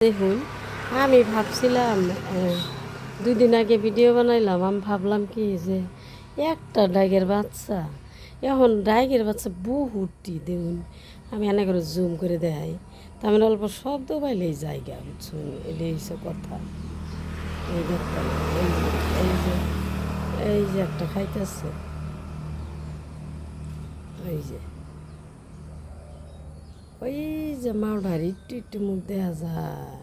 দেখুন, আমি ভাবছিলাম 2 দিন আগে ভিডিও বানাইলাম। আমি ভাবলাম কি যে একটা ডাইগের বাচ্চা, এখন ডাইগের বাচ্চা বহুটি দেখুন। আমি এনে করে জুম করে দেখাই, তার মানে অল্প শব্দ পাইলেই জায়গা বুঝছুন। এটাই হচ্ছে কথা। এই দেখতাম, এই যে একটা খাইতেছে, এই যে ওই যে মাওডার একটু একটু মুখ দেখা যায়,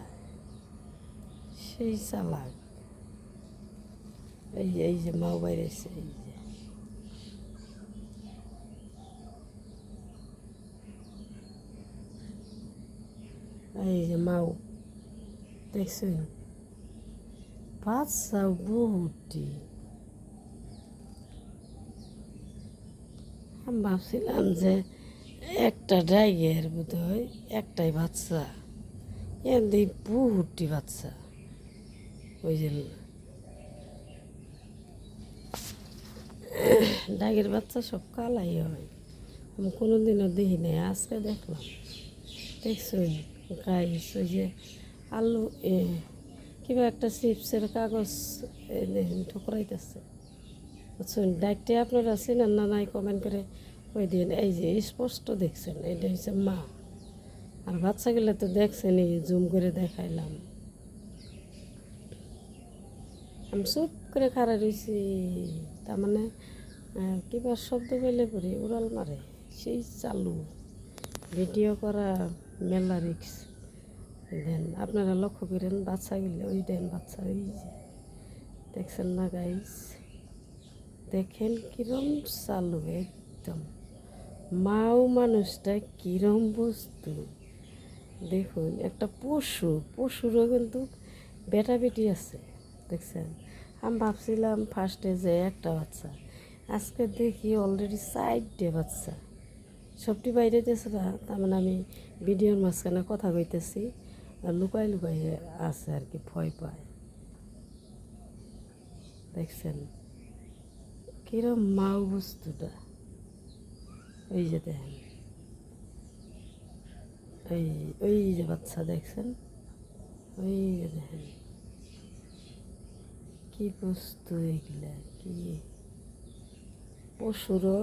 সেই চালাক। এই যে মাও বাইরেছে, এই যে মাও দেখছেন, বাচ্চা বহুটি। আমি ভাবছিলাম যে একটা ডাইগের বোধ হয় একটাই বাচ্চা, এমনি বহুটি বাচ্চা। ওই যে ডাইগের বাচ্চা সব কালাই হয়, আমি কোনোদিনও দেখি নাই, আজকে দেখলাম। দেখছুন গাইস, ওই যে আলু কিংবা একটা চিপসের কাগজ ঠোকরাইতেছে বুঝছেন। ডাইকটা আপনারা চিনেন না নাই কমেন্ট করে কই দিন। এই যে স্পষ্ট দেখছেন, এটা হচ্ছে মা, আর বাচ্চাগুলো তো দেখছেনই, জুম করে দেখাইলাম। আমি চুপ করে খাড়া রয়েছি, তার মানে কিবা শব্দ পেলে পরে উড়াল মারে, সেই চালু। ভিডিও করা মেলা রিক্স। দেন আপনারা লক্ষ্য করেন বাচ্চাগুলো, ওই দেন বাচ্চা, ওই যে দেখছেন না গাইস, দেখেন কিরম চালু একদম। মাও মানুষটা কিরম বস্তু দেখুন। একটা পশুরও কিন্তু বেটা বেটি আছে, দেখছেন। আমি ভাবছিলাম ফার্স্টে যে একটা বাচ্চা, আজকে দেখি অলরেডি 4টে বাচ্চা। সবটি বাইরে দিয়েছে না, তার মানে আমি ভিডিওর মাঝখানে কথা কইতেছি, আর লুকাই লুকাই আছে আর কি, ভয় পায়। দেখছেন কিরম মাও বস্তুটা, এই যে দেখেন, ওই ওই যে বাচ্চা দেখছেন, ওই যে দেখেন কি বস্তু এগুলা, কি পশুরও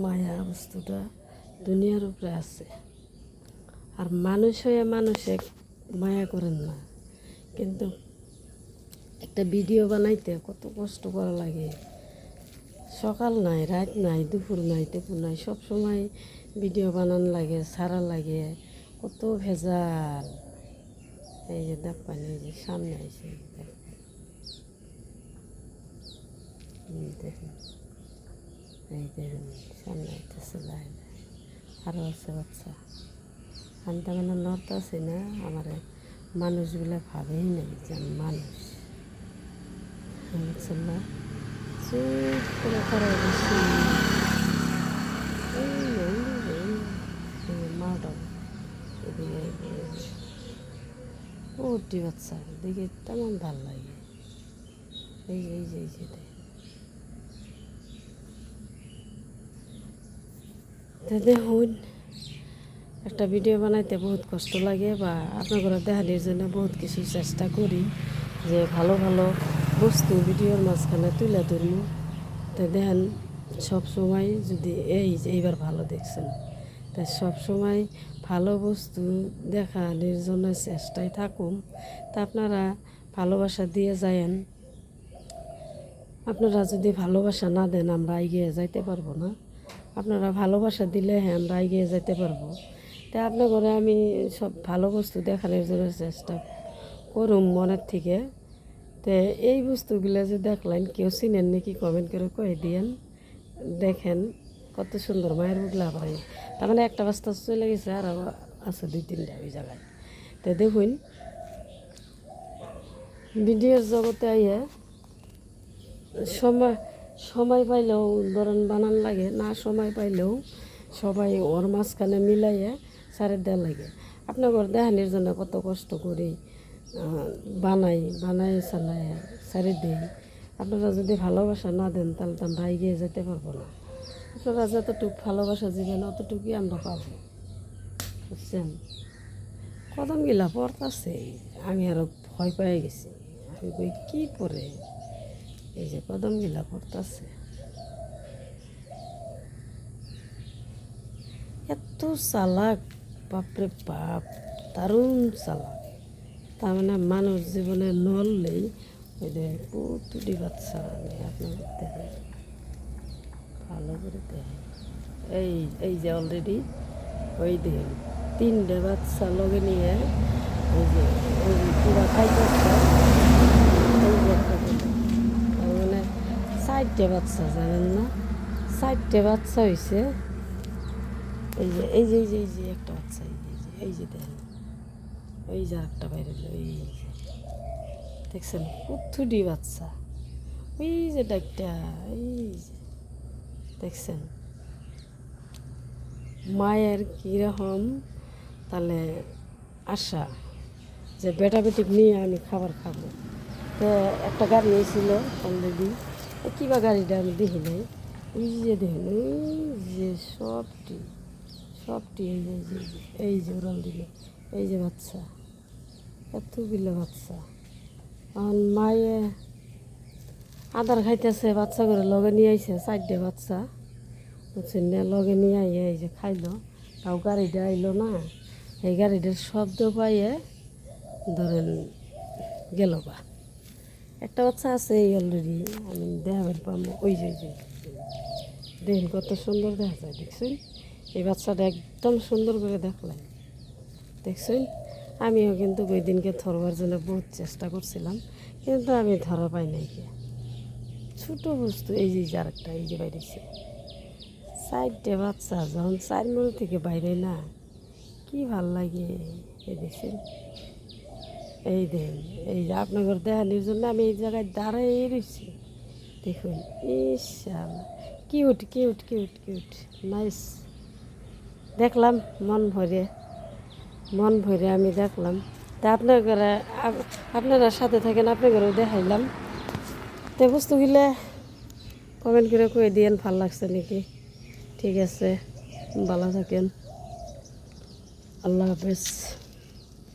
মায়া বস্তুটা দুনিয়ার উপরে আছে। আর মানুষ হয়ে মানুষে মায়া করেন না, কিন্তু একটা ভিডিও বানাইতে কত কষ্ট করা লাগে। সকাল নাই, রাত নাই, দুপুর নাই, দুপুর নাই, সব সময় ভিডিও বানানো লাগে, ছাড়া লাগে, কত ভেজাল। এই যে দেখবেন, এই যে সামনে আইসে দেখুন, এই দেখুন সামনে আইতেছে লাইন, আরও আছে বাচ্চা। আমি তার মানে নর্থ আছি না, আমার মানুষগুলো ভাবেই নাই যে আমি মানুষ, বুঝছেন না। চুপ করে করা বেশি মাডাল এদিকে ওটি বাচ্চা দেখে তেমন ভাল লাগে। এই যে দেখুন, একটা ভিডিও বানাইতে বহুত কষ্ট লাগে, বা আপনাদের দেখানোর জন্য বহুত কিছু চেষ্টা করি যে ভালো ভালো বস্তু ভিডিওর মাঝখানে তুলে ধরবো। তো দেখেন সবসময় যদি এইবার ভালো দেখছেন, তাই সবসময় ভালো বস্তু দেখানোর জন্য চেষ্টায় থাকুন। তা আপনারা ভালোবাসা দিয়ে যায়েন। আপনারা যদি ভালোবাসা না দেন আমরা এগিয়ে যাইতে পারবো না। আপনারা ভালোবাসা দিলে হ্যাঁ আমরা এগিয়ে যেতে পারবো। তাই আপনার ঘরে আমি সব ভালো বস্তু দেখানোর জন্য চেষ্টা করুম মনের থেকে। তো এই বস্তুগুলো যে দেখলেন, কেউ চিনেন নাকি কমেন্ট করে কয়ে দিয়েন। দেখেন কত সুন্দর মায়ের বুকলা পাই, তার মানে একটা বাস্তা চলে গেছে, আর আছে 2-3টা ওই জায়গায়। তো দেখুন, ভিডিওর জগতে আইয়া সময় সময় পাইলেও ধরেন বানান লাগে না, সময় পাইলেও সবাই ওর মাঝখানে মিলাইয়া সারে দেওয়া লাগে। আপনার ঘর দেখানোর জন্য কত কষ্ট করি বানাই চালাই সারে দিই। আপনারা যদি ভালোবাসা না দেন তাহলে তো আমরা এগিয়ে যেতে পারবো না। আপনারা যতটুকু ভালোবাসা দিবেন অতটুকুই আমরা পাবো, বুঝছেন। কদম গিলা পড়তাছে, আমি আরো ভয় পেয়ে গেছি। আমি কই কি পরে, এই যে কদম গিলা পড়তাছে। এত চালাক, বাপরে বাপ, দারুণ চালাক। তার মানে মানুষ জীবনে নড়লেই ওই যে পুতুটি বাচ্চা, আমি আপনার দেখেন ভালো করে দেখেন। এই এই যে অলরেডি ওই দেখেন 3টে বাচ্চা লগে নিয়ে ওই যে পুরা খাইতেছে। এই যে একটা কথা, তার মানে 4টে বাচ্চা, জানেন না? 4টে বাচ্চা হয়েছে। এই যে এই যে এই যে এই যে একটা বাচ্চা, এই যে দেখেন, এই যে একটা বাইরে, এই যে দেখছেন পুথুডি বাচ্চা, ওই যে ডাকটা, এই যে দেখছেন মায়ের কীরকম তাহলে আশা যে বেটা বেটি নিয়ে আমি খাবার খাবো। তো একটা গাড়ি এসেছিল অলরেডি, কিবা গাড়িটা আমি দেখি নাই। ওই যে দেখুন, এই যে সবটি সবটি এই যে এই যে উড়াল দিল, এই যে বাচ্চা, এতগুলো বাচ্চা। এখন মায়ে আদার খাইতেছে, বাচ্চা করে লগে নিয়ে আইছে 4টে বাচ্চা, বুঝছেন না? লগে নিয়ে আইয়ে এই যে খাইলো। তাও গাড়িটা আইলো না, এই গাড়িটার শব্দ পাইয়ে ধরেন গেল বা। একটা বাচ্চা আছে এই অলরেডি, আমি দেখাবার পাবো। ওই যে দেখুন কত সুন্দর দেখা যায়, দেখছেন? এই বাচ্চাটা একদম সুন্দর করে দেখলাম, দেখছেন? আমিও কিন্তু ওই দিনকে ধরবার জন্য বহুত চেষ্টা করছিলাম, কিন্তু আমি ধরা পাই নাই। ছোটো বস্তু, এই যে আরেকটা, এই যে বাইরেছে 4টে বাচ্চা, যখন 4 মুড়ি থেকে বাইরে না, কি ভাল লাগে। এই দেখছেন, এই দেন, এই যে আপনাদের দেখানোর জন্য আমি এই জায়গায় দাঁড়াই রয়েছি। দেখুন, Ishal cute cute cute cute, nice. দেখলাম মন ভরে আমি দেখলাম। তা আপনারা সাথে থাকেন, আপনাদেরও দেখাইলাম। তো বস্তুগুলো কমেন্ট করে কয়ে দিয়েন ভাল লাগছে নাকি। ঠিক আছে, ভালো থাকেন, আল্লাহ হাফেজ।